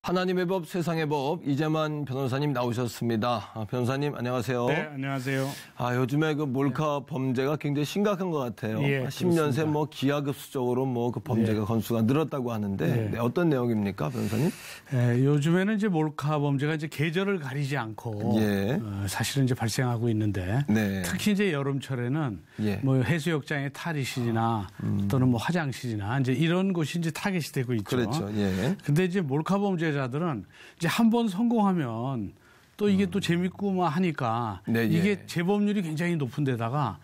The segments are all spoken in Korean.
하나님의 법, 세상의 법, 이재만 변호사님 나오셨습니다. 변호사님, 안녕하세요. 네, 안녕하세요. 요즘에 그 몰카 범죄가 굉장히 심각한 것 같아요. 예, 10년 새 기하급수적으로 그 범죄가 건수가 늘었다고 하는데, 어떤 내용입니까, 변호사님? 요즘에는 이제 몰카 범죄가 이제 계절을 가리지 않고, 사실은 이제 발생하고 있는데, 특히 이제 여름철에는 해수욕장의 탈의실이나 또는 화장실이나 이제 이런 곳이 이제 타겟이 되고 있죠. 그렇죠. 예. 근데 이제 몰카 범죄자들은 이제 한 번 성공하면 또 이게 또 재밌고 하니까 이게 재범률이 굉장히 높은 데다가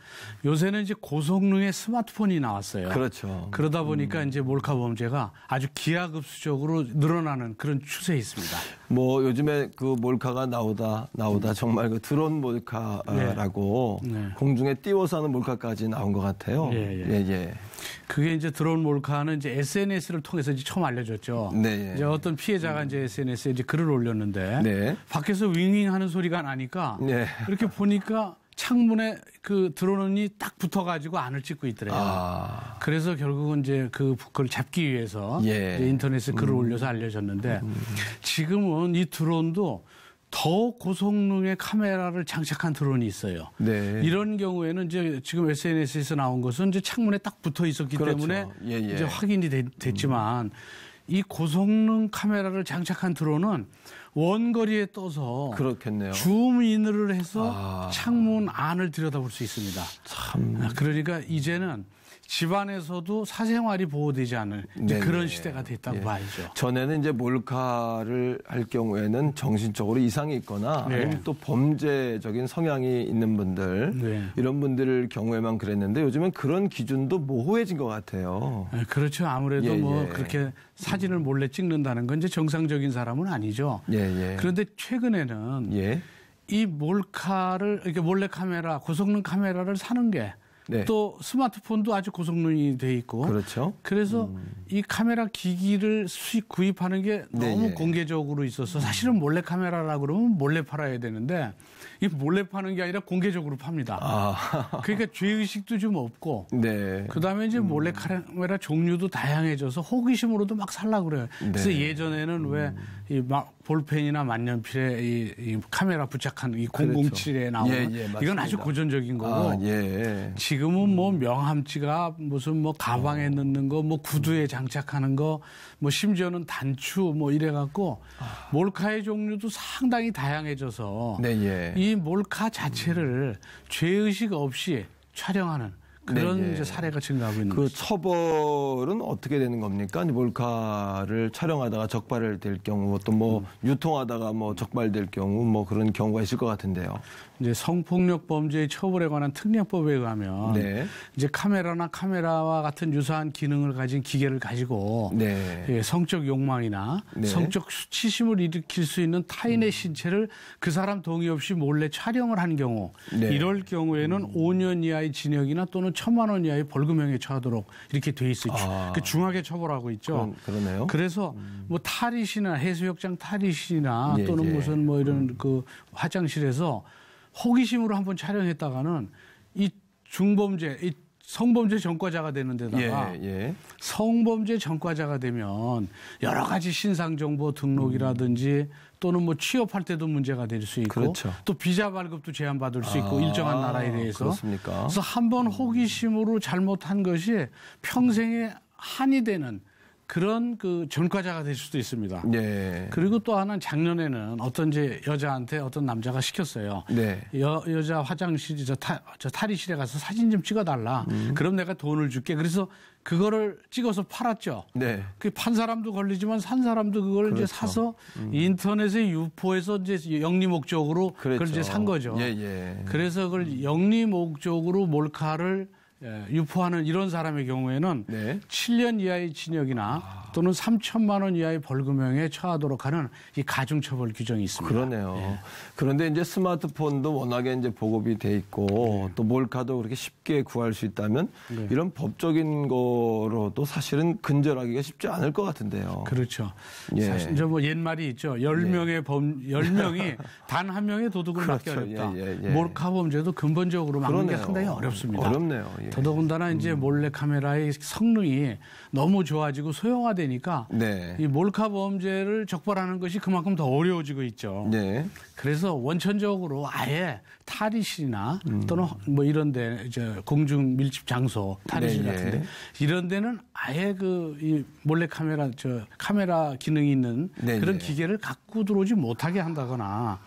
요새는 이제 고성능의 스마트폰이 나왔어요. 그렇죠. 그러다 보니까 이제 몰카 범죄가 아주 기하급수적으로 늘어나는 그런 추세에 있습니다. 요즘에 그 몰카가 나오다 정말 그 드론 몰카라고 공중에 띄워서 하는 몰카까지 나온 것 같아요. 그게 이제 드론 몰카는 이제 SNS를 통해서 이제 처음 알려졌죠. 이제 어떤 피해자가 이제 SNS에 이제 글을 올렸는데 밖에서 윙윙 하는 소리가 나니까 이렇게 보니까 창문에 그 드론이 딱 붙어가지고 안을 찍고 있더래요. 그래서 결국은 이제 그걸 잡기 위해서 이제 인터넷에 글을 올려서 알려졌는데 지금은 이 드론도 더 고성능의 카메라를 장착한 드론이 있어요. 이런 경우에는 이제 지금 SNS에서 나온 것은 이제 창문에 딱 붙어 있었기 때문에 이제 확인이 됐지만 이 고성능 카메라를 장착한 드론은 원거리에 떠서 그렇겠네요. 줌인을 해서 창문 안을 들여다볼 수 있습니다. 그러니까 이제는 집안에서도 사생활이 보호되지 않을 그런 시대가 됐다고 봐야죠. 전에는 이제 몰카를 할 경우에는 정신적으로 이상이 있거나 아니면 또 범죄적인 성향이 있는 분들 이런 분들 경우에만 그랬는데 요즘엔 그런 기준도 모호해진 것 같아요. 그렇죠. 아무래도 그렇게 사진을 몰래 찍는다는 건 이제 정상적인 사람은 아니죠. 그런데 최근에는 이 몰카를 이렇게 몰래 카메라, 고성능 카메라를 사는 게 또 스마트폰도 아주 고성능이 돼 있고 그래서 이 카메라 기기를 수입 구입하는 게 너무 공개적으로 있어서 사실은 몰래 카메라라고 그러면 몰래 팔아야 되는데 이 몰래 파는 게 아니라 공개적으로 팝니다. 그러니까 죄의식도 좀 없고 그다음에 이제 몰래 카메라 종류도 다양해져서 호기심으로도 막 살라고 그래요. 그래서 예전에는 왜 이 볼펜이나 만년필에 이 카메라 부착한 이 007에 나오는 이건 아주 고전적인 거고 지금은 명함지갑 무슨 가방에 넣는 거 구두에 장착하는 거 심지어는 단추 이래 갖고 몰카의 종류도 상당히 다양해져서 이 몰카 자체를 죄의식 없이 촬영하는 그런 이제 사례가 증가하고 있는 거죠. 처벌은 어떻게 되는 겁니까? 몰카를 촬영하다가 적발될 경우 또 유통하다가 적발될 경우 그런 경우가 있을 것 같은데요. 이제 성폭력 범죄의 처벌에 관한 특례법에 의하면 이제 카메라와 같은 유사한 기능을 가진 기계를 가지고 성적 욕망이나 성적 수치심을 일으킬 수 있는 타인의 신체를 그 사람 동의 없이 몰래 촬영을 한 경우 이럴 경우에는 5년 이하의 징역이나 또는 1,000만 원 이하의 벌금형에 처하도록 이렇게 돼 있어요. 중하게 처벌하고 있죠. 그러네요. 그래서 탈의실이나 해수욕장 탈의실이나 또는 무슨 이런 그 화장실에서 호기심으로 한번 촬영했다가는 이 중범죄, 이 성범죄 전과자가 되는 데다가 성범죄 전과자가 되면 여러 가지 신상정보 등록이라든지 또는 취업할 때도 문제가 될 수 있고 또 비자 발급도 제한받을 수 있고 일정한 나라에 대해서 그래서 한번 호기심으로 잘못한 것이 평생에 한이 되는 그런 그 전과자가 될 수도 있습니다. 그리고 또 하나는 작년에는 어떤 이제 여자한테 어떤 남자가 시켰어요. 여자 화장실 저 탈의실에 가서 사진 좀 찍어달라. 그럼 내가 돈을 줄게. 그래서 그거를 찍어서 팔았죠. 그 판 사람도 걸리지만 산 사람도 그걸 이제 사서 인터넷에 유포해서 이제 영리 목적으로 그걸 이제 산 거죠. 그래서 그걸 영리 목적으로 몰카를 유포하는 이런 사람의 경우에는 7년 이하의 징역이나 또는 3,000만 원 이하의 벌금형에 처하도록 하는 이 가중처벌 규정이 있습니다. 그러네요. 그런데 이제 스마트폰도 워낙에 이제 보급이 돼 있고 또 몰카도 그렇게 쉽게 구할 수 있다면 이런 법적인 거로도 사실은 근절하기가 쉽지 않을 것 같은데요. 그렇죠. 사실 이제 옛말이 있죠. 10명이 단 한 명의 도둑을 막기 어렵다. 몰카 범죄도 근본적으로 막는 게 상당히 어렵습니다. 어렵네요. 더더군다나 이제 몰래 카메라의 성능이 너무 좋아지고 소형화돼 확산되니까 네. 이 몰카 범죄를 적발하는 것이 그만큼 더 어려워지고 있죠. 네. 그래서 원천적으로 아예 탈의실이나 또는 뭐 이런데 이제 공중 밀집 장소 탈의실 네, 같은데 이런 데는 아예 이 몰래 카메라 기능이 있는 네, 그런 네. 기계를 갖고 들어오지 못하게 한다거나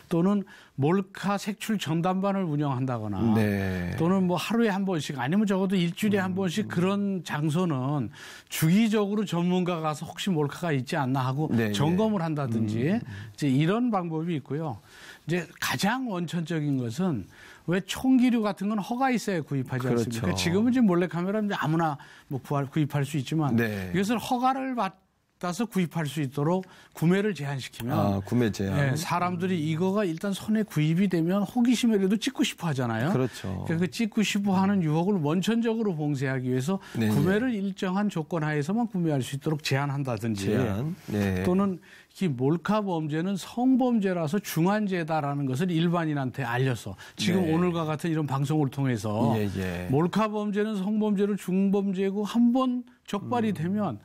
또는 몰카 색출 전담반을 운영한다거나 네. 또는 뭐 하루에 한 번씩 아니면 적어도 일주일에 한 번씩 그런 장소는 주기적으로 전문가가 가서 혹시 몰카가 있지 않나 하고 네, 점검을 한다든지 이제 이런 방법이 있고요. 이제 가장 원천적인 것은 왜 총기류 같은 건 허가 있어야 구입하지 그렇죠. 않습니까? 지금은 이제 몰래카메라는 아무나 뭐 구입할 수 있지만 네. 이것을 허가를 받아서 구입할 수 있도록 구매를 제한시키면 구매 제한. 네, 사람들이 이거가 일단 손에 구입이 되면 호기심이라도 찍고 싶어 하잖아요. 그렇죠. 그러니까 그 찍고 싶어 하는 유혹을 원천적으로 봉쇄하기 위해서 네, 구매를 일정한 조건 하에서만 구매할 수 있도록 제한한다든지 제한. 네. 또는 이 몰카 범죄는 성범죄라서 중환죄다라는 것을 일반인한테 알려서 지금 네. 오늘과 같은 이런 방송을 통해서 예. 몰카 범죄는 성범죄로 중범죄고 한 번 적발이 되면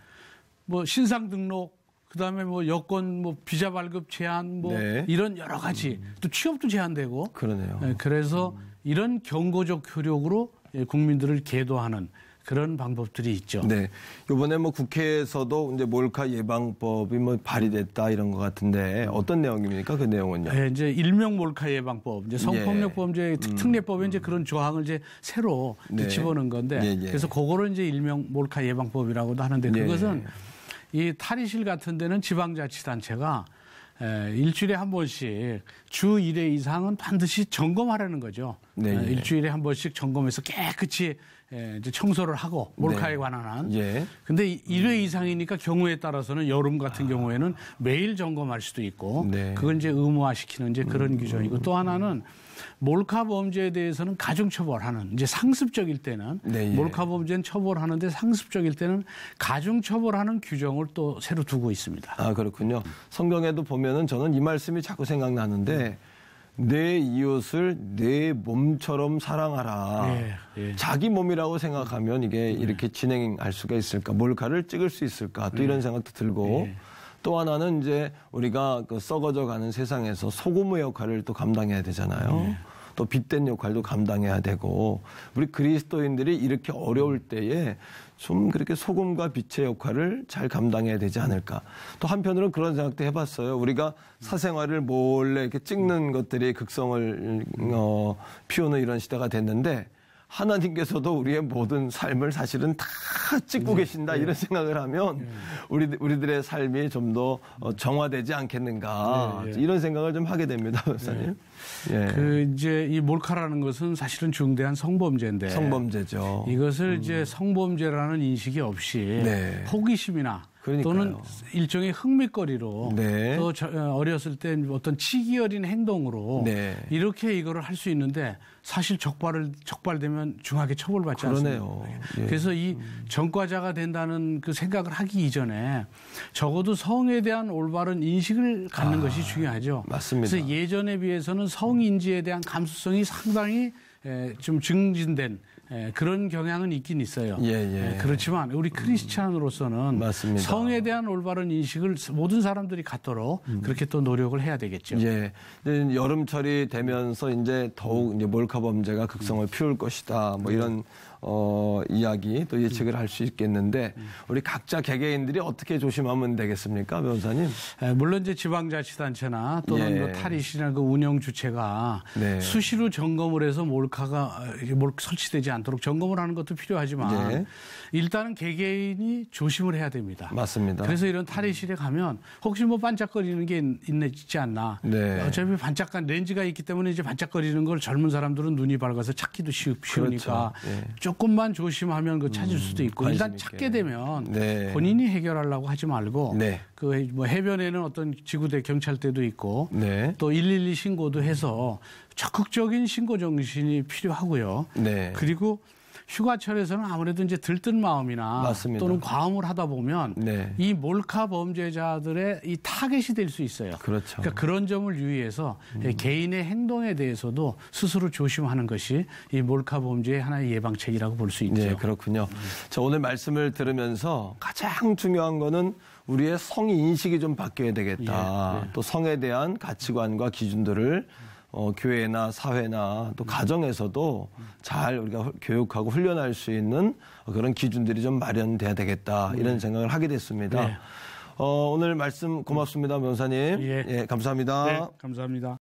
뭐 신상 등록 그다음에 뭐 여권 뭐 비자 발급 제한 뭐 네. 이런 여러 가지 또 취업도 제한되고 그러네요. 네, 그래서 이런 경고적 효력으로 국민들을 계도하는 그런 방법들이 있죠. 네. 이번에 뭐 국회에서도 이제 몰카 예방법이 뭐 발의됐다 이런 것 같은데 어떤 내용입니까? 그 내용은요? 네, 이제 일명 몰카 예방법, 이제 성폭력 범죄 특례법에 이제 그런 조항을 이제 새로 네. 집어넣은 건데 예. 그래서 그거를 이제 일명 몰카 예방법이라고도 하는데 그것은 이 탈의실 같은 데는 지방자치단체가 일주일에 한 번씩 주 1회 이상은 반드시 점검하라는 거죠. 네. 일주일에 한 번씩 점검해서 깨끗이 이제 청소를 하고 몰카에 관한 한. 예. 근데 1회 이상이니까 경우에 따라서는 여름 같은 경우에는 매일 점검할 수도 있고 네. 그건 이제 의무화시키는 이제 그런 규정이고 또 하나는 몰카 범죄에 대해서는 가중처벌하는 이제 상습적일 때는 네, 예. 몰카 범죄는 처벌하는데 상습적일 때는 가중처벌하는 규정을 또 새로 두고 있습니다. 아, 그렇군요. 성경에도 보면은 저는 이 말씀이 자꾸 생각나는데 내 이웃을 내 몸처럼 사랑하라. 예. 자기 몸이라고 생각하면 이게 이렇게 진행할 수가 있을까? 몰카를 찍을 수 있을까? 또 이런 생각도 들고 또 하나는 이제 우리가 그 썩어져 가는 세상에서 소금의 역할을 또 감당해야 되잖아요. 또 빛된 역할도 감당해야 되고 우리 그리스도인들이 이렇게 어려울 때에 좀 그렇게 소금과 빛의 역할을 잘 감당해야 되지 않을까. 또 한편으로는 그런 생각도 해봤어요. 우리가 사생활을 몰래 이렇게 찍는 것들이 극성을 피우는 이런 시대가 됐는데 하나님께서도 우리의 모든 삶을 사실은 다 찍고 계신다 이런 생각을 하면 우리들의 삶이 좀 더 정화되지 않겠는가 이런 생각을 좀 하게 됩니다, 목사님. 그 이제 이 몰카라는 것은 사실은 중대한 성범죄인데 성범죄죠. 이것을 이제 성범죄라는 인식이 없이 호기심이나 그러니까요. 또는 일종의 흥미거리로 또 어렸을 때 어떤 치기 어린 행동으로 이렇게 이거를 할 수 있는데 사실 적발되면 중하게 처벌받지 않습니다. 그래서 이 전과자가 된다는 그 생각을 하기 이전에 적어도 성에 대한 올바른 인식을 갖는 것이 중요하죠. 맞습니다. 그래서 예전에 비해서는 성인지에 대한 감수성이 상당히 좀 증진된 그런 경향은 있긴 있어요. 그렇지만 우리 크리스찬으로서는 맞습니다. 성에 대한 올바른 인식을 모든 사람들이 갖도록 그렇게 또 노력을 해야 되겠죠. 여름철이 되면서 이제 더욱 이제 몰카 범죄가 극성을 피울 것이다. 뭐 이런 이야기 또 예측을 할 수 있겠는데 우리 각자 개개인들이 어떻게 조심하면 되겠습니까, 변호사님? 물론 이제 지방자치단체나 또는 뭐 탈의실이나 그 운영 주체가 수시로 점검을 해서 몰카가 설치되지 않도록 점검을 하는 것도 필요하지만 일단은 개개인이 조심을 해야 됩니다. 맞습니다. 그래서 이런 탈의실에 가면 혹시 뭐 반짝거리는 게 있지 않나. 어차피 반짝한 렌즈가 있기 때문에 이제 반짝거리는 걸 젊은 사람들은 눈이 밝아서 찾기도 쉬우니까 조금만 조심하면 그 찾을 수도 있고 일단 찾게 되면 본인이 해결하려고 하지 말고 그 뭐 해변에는 어떤 지구대 경찰대도 있고 또 112 신고도 해서 적극적인 신고 정신이 필요하고요. 그리고 휴가철에서는 아무래도 이제 들뜬 마음이나 맞습니다. 또는 과음을 하다 보면 네. 이 몰카 범죄자들의 이 타겟이 될 수 있어요. 그렇죠. 그러니까 그런 점을 유의해서 개인의 행동에 대해서도 스스로 조심하는 것이 이 몰카 범죄의 하나의 예방책이라고 볼 수 있죠. 네, 그렇군요. 자, 오늘 말씀을 들으면서 가장 중요한 거는 우리의 성 인식이 좀 바뀌어야 되겠다. 또 성에 대한 가치관과 기준들을 교회나 사회나 또 가정에서도 잘 우리가 교육하고 훈련할 수 있는 그런 기준들이 좀 마련돼야 되겠다. 이런 생각을 하게 됐습니다. 오늘 말씀 고맙습니다, 변호사님. 예. 감사합니다. 네, 감사합니다.